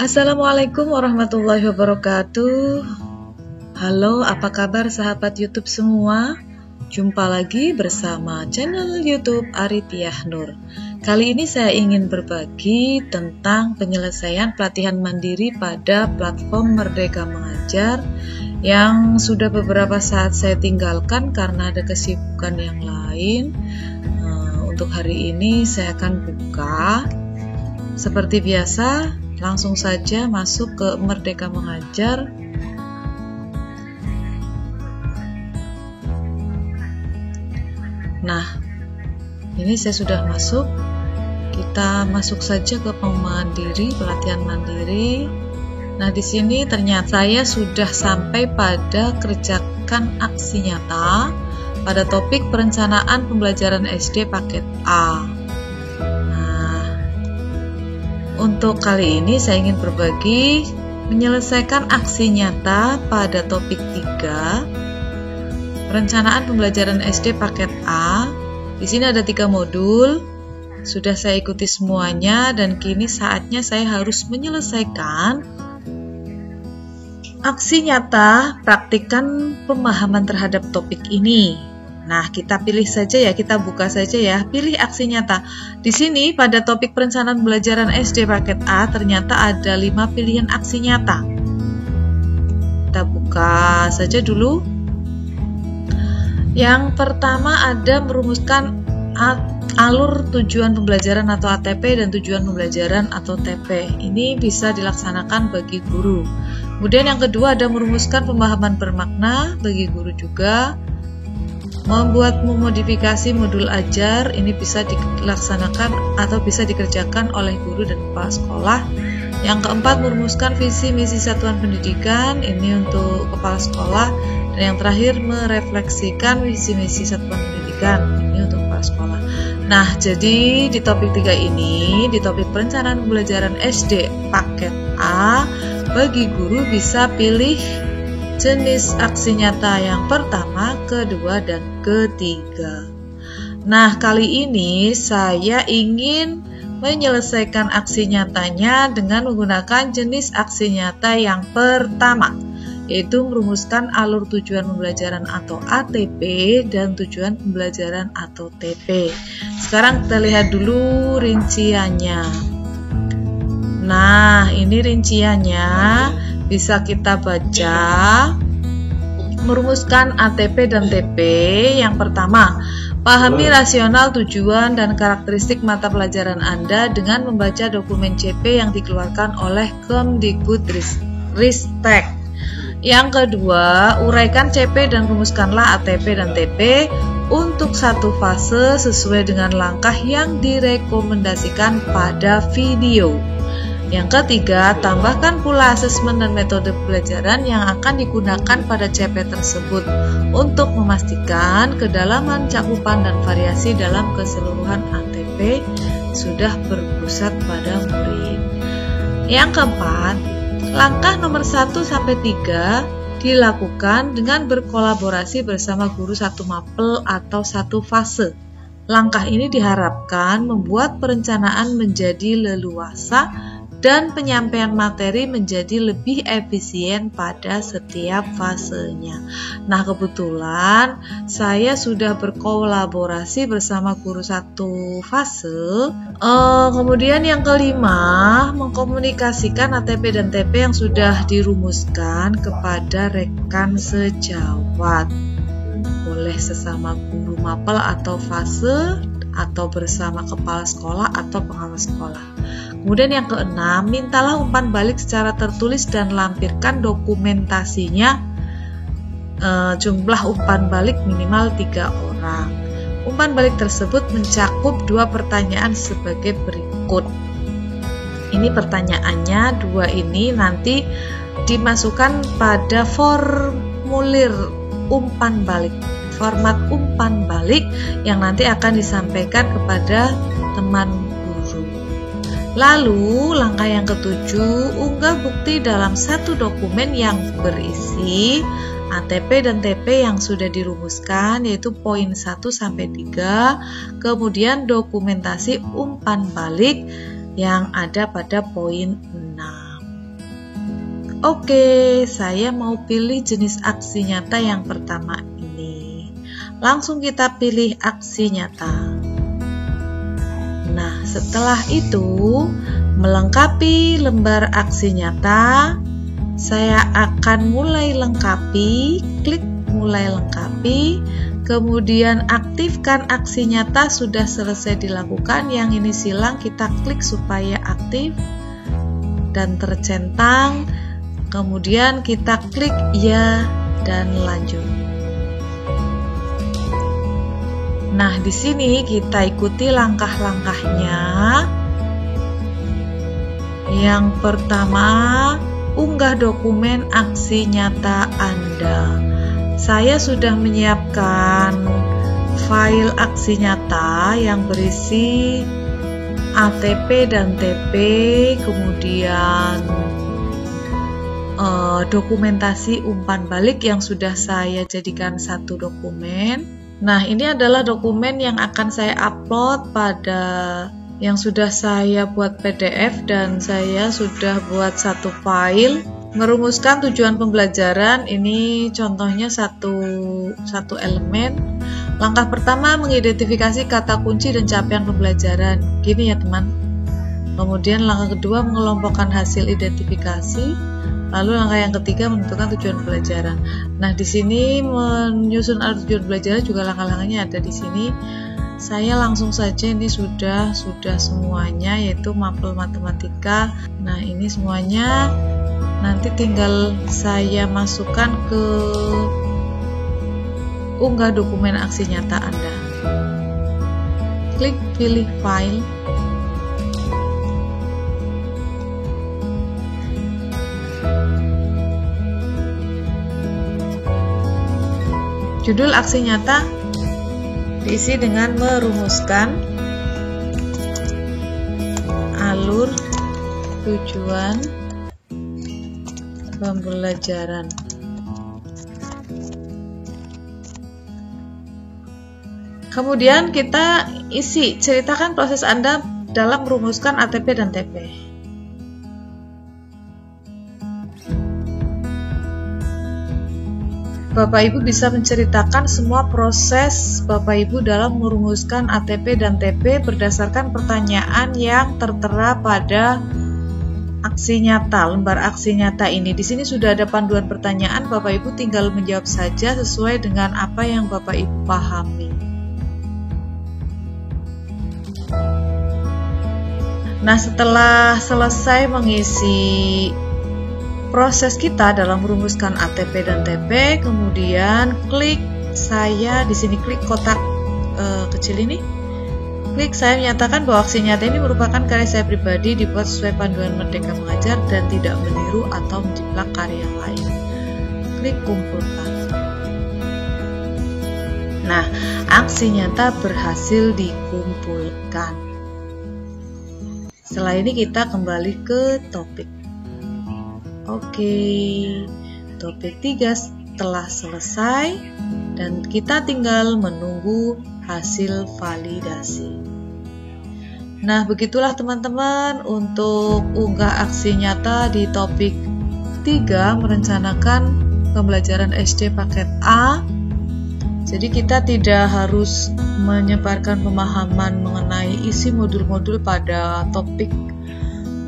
Assalamualaikum warahmatullahi wabarakatuh. Halo, apa kabar sahabat YouTube semua? Jumpa lagi bersama channel YouTube Aritiah Nur. Kali ini saya ingin berbagi tentang penyelesaian pelatihan mandiri pada platform Merdeka Mengajar yang sudah beberapa saat saya tinggalkan karena ada kesibukan yang lain. Untuk hari ini saya akan buka. Seperti biasa, langsung saja masuk ke Merdeka Mengajar. Nah, ini saya sudah masuk. Kita masuk saja ke mandiri, pelatihan mandiri. Nah, di sini ternyata saya sudah sampai pada kerjakan aksi nyata pada topik perencanaan pembelajaran SD paket A. Untuk kali ini saya ingin berbagi menyelesaikan aksi nyata pada topik 3 perencanaan pembelajaran SD paket A. Di sini ada 3 modul. Sudah saya ikuti semuanya dan kini saatnya saya harus menyelesaikan aksi nyata praktikan pemahaman terhadap topik ini. Nah, kita pilih saja ya, kita buka saja ya. Pilih aksi nyata. Di sini pada topik perencanaan pembelajaran SD paket A ternyata ada 5 pilihan aksi nyata. Kita buka saja dulu. Yang pertama ada merumuskan alur tujuan pembelajaran atau ATP dan tujuan pembelajaran atau TP. Ini bisa dilaksanakan bagi guru. Kemudian yang kedua ada merumuskan pemahaman bermakna bagi guru juga. Membuat memodifikasi modul ajar, ini bisa dilaksanakan atau bisa dikerjakan oleh guru dan kepala sekolah. Yang keempat, merumuskan visi misi satuan pendidikan, ini untuk kepala sekolah. Dan yang terakhir, merefleksikan visi misi satuan pendidikan, ini untuk kepala sekolah. Nah, jadi di topik 3 ini, di topik perencanaan pembelajaran SD paket A, bagi guru bisa pilih jenis aksi nyata yang pertama, kedua, dan ketiga. Nah, kali ini saya ingin menyelesaikan aksi nyatanya dengan menggunakan jenis aksi nyata yang pertama, yaitu merumuskan alur tujuan pembelajaran atau ATP dan tujuan pembelajaran atau TP. Sekarang kita lihat dulu rinciannya. Nah, ini rinciannya. Bisa kita baca. Merumuskan ATP dan TP. Yang pertama, pahami rasional tujuan dan karakteristik mata pelajaran Anda dengan membaca dokumen CP yang dikeluarkan oleh Kemdikbudristek. Yang kedua, uraikan CP dan rumuskanlah ATP dan TP untuk satu fase sesuai dengan langkah yang direkomendasikan pada video. Yang ketiga, tambahkan pula asesmen dan metode pembelajaran yang akan digunakan pada CP tersebut untuk memastikan kedalaman cakupan dan variasi dalam keseluruhan ATP sudah berpusat pada murid. Yang keempat, langkah nomor 1-3 dilakukan dengan berkolaborasi bersama guru satu mapel atau satu fase. Langkah ini diharapkan membuat perencanaan menjadi leluasa dan penyampaian materi menjadi lebih efisien pada setiap fasenya. Nah, kebetulan saya sudah berkolaborasi bersama guru satu fase. Kemudian yang kelima, mengkomunikasikan ATP dan TP yang sudah dirumuskan kepada rekan sejawat. Boleh sesama guru mapel atau fase, atau bersama kepala sekolah atau pengawas sekolah. Kemudian yang keenam, mintalah umpan balik secara tertulis dan lampirkan dokumentasinya. Jumlah umpan balik minimal 3 orang. Umpan balik tersebut mencakup 2 pertanyaan sebagai berikut. Ini pertanyaannya 2 ini nanti dimasukkan pada formulir umpan balik, format umpan balik yang nanti akan disampaikan kepada teman guru. Lalu langkah yang ketujuh, unggah bukti dalam satu dokumen yang berisi ATP dan TP yang sudah dirumuskan, yaitu poin 1-3, kemudian dokumentasi umpan balik yang ada pada poin 6. Oke, saya mau pilih jenis aksi nyata yang pertama ini. Langsung kita pilih aksi nyata. Nah, setelah itu, melengkapi lembar aksi nyata, saya akan mulai lengkapi, klik mulai lengkapi, kemudian aktifkan aksi nyata sudah selesai dilakukan. Yang ini silang, kita klik supaya aktif dan tercentang. Kemudian kita klik ya dan lanjut. Nah, di sini kita ikuti langkah-langkahnya. Yang pertama, unggah dokumen aksi nyata Anda. Saya sudah menyiapkan file aksi nyata yang berisi ATP dan TP, kemudian dokumentasi umpan balik yang sudah saya jadikan satu dokumen. Nah, ini adalah dokumen yang akan saya upload pada yang sudah saya buat PDF, dan saya sudah buat satu file. Merumuskan tujuan pembelajaran, ini contohnya satu elemen. Langkah pertama, mengidentifikasi kata kunci dan capaian pembelajaran. Gini ya teman. Kemudian langkah kedua, mengelompokkan hasil identifikasi. Lalu langkah yang ketiga, menentukan tujuan pembelajaran. Nah, di sini menyusun alur tujuan pembelajaran juga langkah-langkahnya ada di sini. Saya langsung saja, ini sudah semuanya, yaitu mapel matematika. Nah, ini semuanya nanti tinggal saya masukkan ke unggah dokumen aksi nyata Anda. Klik pilih file. Judul aksi nyata diisi dengan merumuskan alur tujuan pembelajaran. Kemudian kita isi, ceritakan proses Anda dalam merumuskan ATP dan TP. Bapak Ibu bisa menceritakan semua proses Bapak Ibu dalam merumuskan ATP dan TP berdasarkan pertanyaan yang tertera pada aksi nyata, lembar aksi nyata ini. Di sini sudah ada panduan pertanyaan, Bapak Ibu tinggal menjawab saja sesuai dengan apa yang Bapak Ibu pahami. Nah, setelah selesai mengisi proses kita dalam merumuskan ATP dan TP, kemudian klik saya di sini, klik kotak kecil ini. Klik saya menyatakan bahwa aksi nyata ini merupakan karya saya pribadi, dibuat sesuai panduan Merdeka Mengajar dan tidak meniru atau menjiplak karya lain. Klik kumpulkan. Nah, aksi nyata berhasil dikumpulkan. Setelah ini kita kembali ke topik. Oke, topik 3 telah selesai dan kita tinggal menunggu hasil validasi. Nah, begitulah teman-teman untuk unggah aksi nyata di topik 3, merencanakan pembelajaran SD paket A. Jadi kita tidak harus menyebarkan pemahaman mengenai isi modul-modul pada topik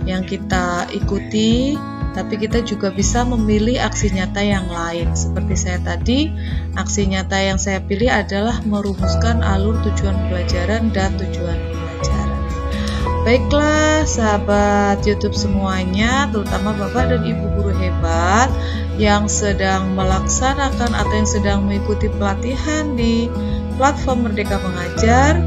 yang kita ikuti, tapi kita juga bisa memilih aksi nyata yang lain. Seperti saya tadi, aksi nyata yang saya pilih adalah merumuskan alur tujuan pembelajaran dan tujuan pembelajaran. Baiklah sahabat YouTube semuanya, terutama Bapak dan Ibu guru hebat yang sedang melaksanakan atau yang sedang mengikuti pelatihan di platform Merdeka Mengajar.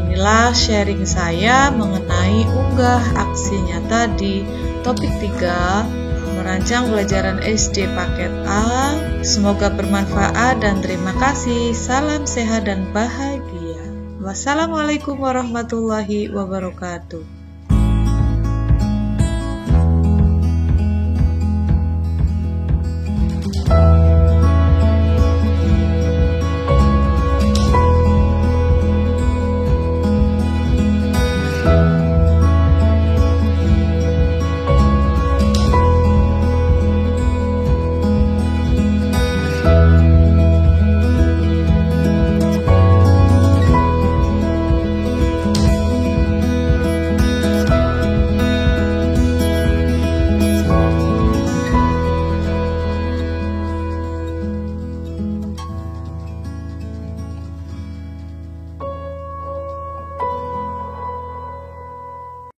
Inilah sharing saya mengenai unggah aksi nyata di topik 3, merancang pelajaran SD paket A. Semoga bermanfaat dan terima kasih. Salam sehat dan bahagia. Wassalamualaikum warahmatullahi wabarakatuh.